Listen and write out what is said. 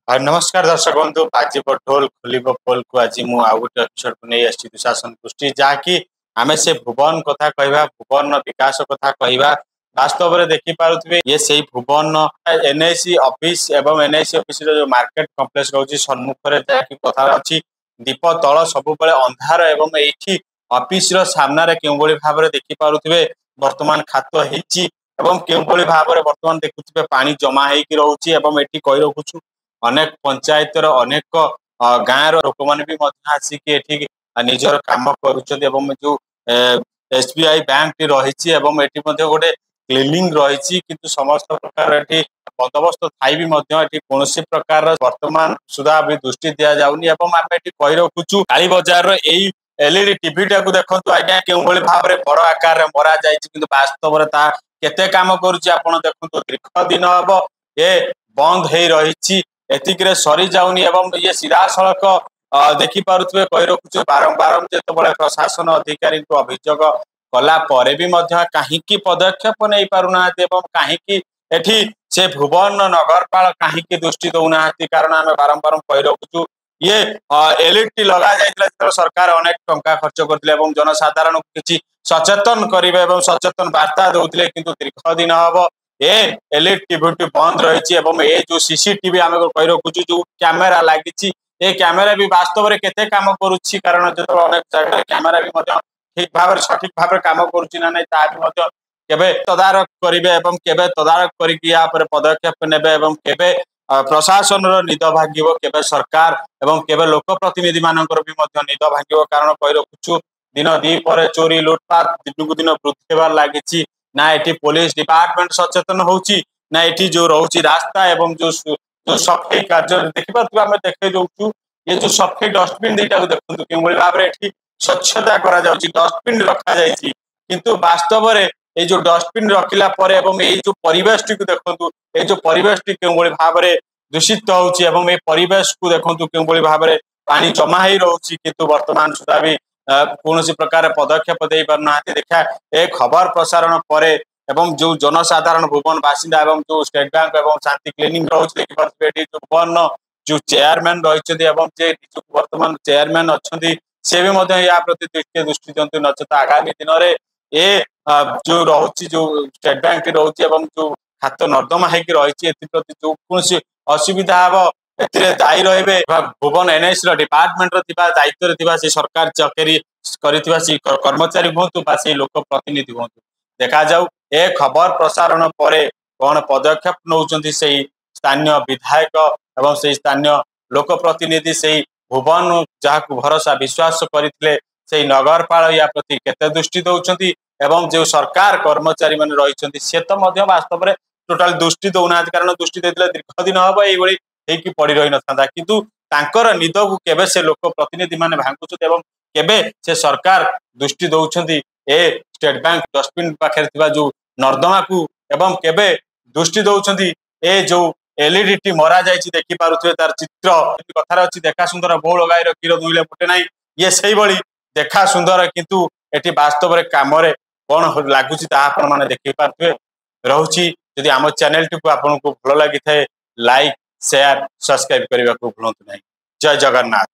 नमस्कार दर्शक बंधु बाजी ढोल खोल पोल को आज मुझे आउ गोटे एपिसोड को नहीं आसी दुशासन गोष्ठी जहाँकि आम से भुवन कथा कह भुवन विकास कथा कह वास्तव में देखिपे ये से भुवन एनआईसी ऑफिस एवं एनआईसी ऑफिस जो मार्केट कम्प्लेक्स रोचे सम्मुख में जहाँकि कथा अच्छी दीप तल सब अंधार एवं ये ऑफिस सामने क्यों भाव में देखिपे बर्तमान खात होती भाव में बर्तमान देखुए पानी जमा होची कही रखुचु अनेक पंचायतर अनेक गाँव लोक मैंने भी आसिक निजर कम कर एसबीआई बैंक रही गोटे क्लीनिंग रही किंतु समस्त प्रकार बंदोबस्त थी भी कौन प्रकार वर्तमान सुधा भी दृष्टि दि जाऊनी आम कही रखुचु काली बजार एलईडी टीवी टाक देखो आज्ञा क्यों भाव में बड़ आकार मरा जाती वास्तव में केते काम करुच्ची आपण देखो दीर्घ दिन हम ये बंद हो रही एतिक सरी जाऊनी एवं ये सीधा सड़क देखिपे कही रखुचे बारंबार जो प्रशासन अधिकारी को अभियोग कला भी कहीं पदक्षेप नहीं पारना कहीं से भुवन नगरपाल कहीं दृष्टि दौना कारण आम बारंबार कही रखुचु ये एलईडी लगा जाता सरकार अनेक टंका खर्च करते जनसाधारण किसी सचेतन करेंगे सचेतन वार्ता दौले कि दीर्घ दिन हम ये एलईडी टीवी बंद रही ये जो सीसीटीवी आम कही रखुचु जो कैमेरा लगी ये कैमेरा भी वास्तव में केते काम करुच्ची कारण जो अनेक जगह कैमेरा भी ठीक भाव सठिक भाव काम करुच्ची ना केबे तदारक करेंगे केबे तदारक कर पदक्षेप ने प्रशासन निद भांग केबे सरकार एवं केबे लोकप्रतिनिधि मानकर भी निद भांग कारण कही रखुचु दिन दीपर चोरी लुटपाट दिन को दिन वृद्धि होबार लगी ना ये पुलिस डिपार्टमेंट सचेतन होची ना ये जो रोची रास्ता एवं जो सफाई कार्य देखिए आम देखे जाऊँ ये जो सफाई डस्टबिन दीटा देखते क्यों भाव में स्वच्छता करा डस्टबिन रखा जाइए किंतु वास्तव में ये जो डस्टबिन रखिला जो परिवेश टी देखु ये जो परिवेश टी क्यों भाव में दूषित होश को देखु क्यों भाव में पानी जमा ही रोची किंतु वर्तमान सुधा भी कौन प्रकार पदक्षेप दे पारना देखा ए खबर प्रसारण पर एवं जो जनसाधारण भुवन बासिंदा एवं जो स्टेट बैंक एवं शांति क्लीनिंग रोचे देखिए जो भुवन जो चेयरमैन रही वर्तमान चेयरमैन अच्छा सी भी या प्रति दृष्टि दिंतु नचेत आगामी दिन में ये जो रोचे जो स्टेट बैंक रोचे जो खात नर्दमा होती प्रति जो कौन असुविधा हम दायी रहे भुवन एनआईसी डिपार्टमेंट दायित्व से सरकार चाकरी कर्मचारी हूँ से लोक प्रतिनिधि हूँ देखा जाऊ ए खबर प्रसारण पर कौन पदक्षेप नौ स्थानीय विधायक एवं से स्थानीय लोक प्रतिनिधि से भुवन जहाँ भरोसा विश्वास करते से नगरपाल या प्रति केते दृष्टि दौरान एवं जो सरकार कर्मचारी मान रही से तो वास्तव में टोटाल दृष्टि दौना कारण दृष्टि देते दीर्घ दिन हम ये पड़ रही न था किंतु तांकर निद को केबे से लोक प्रतिनिधि माने भांगुछत एवं केबे से सरकार दृष्टि दौरान ए स्टेट बैंक डस्टबिन पाखे जो नर्दमा को एवं केबे दृष्टि दौरान ए जो एलईडी टी मरा जाइए देखिपे तार चित्र कथार अच्छी देखा सुंदर बहु गाईर क्षीर दुईले फुटे ना ये से देखा सुंदर किंतु एटी वास्तव में कम कौन लगुच मैंने देखिपे रोची जदि आम चैनल टी आपको भल लगी था लाइक शेयर सब्सक्राइब करने को भूलु ना। जय जगन्नाथ।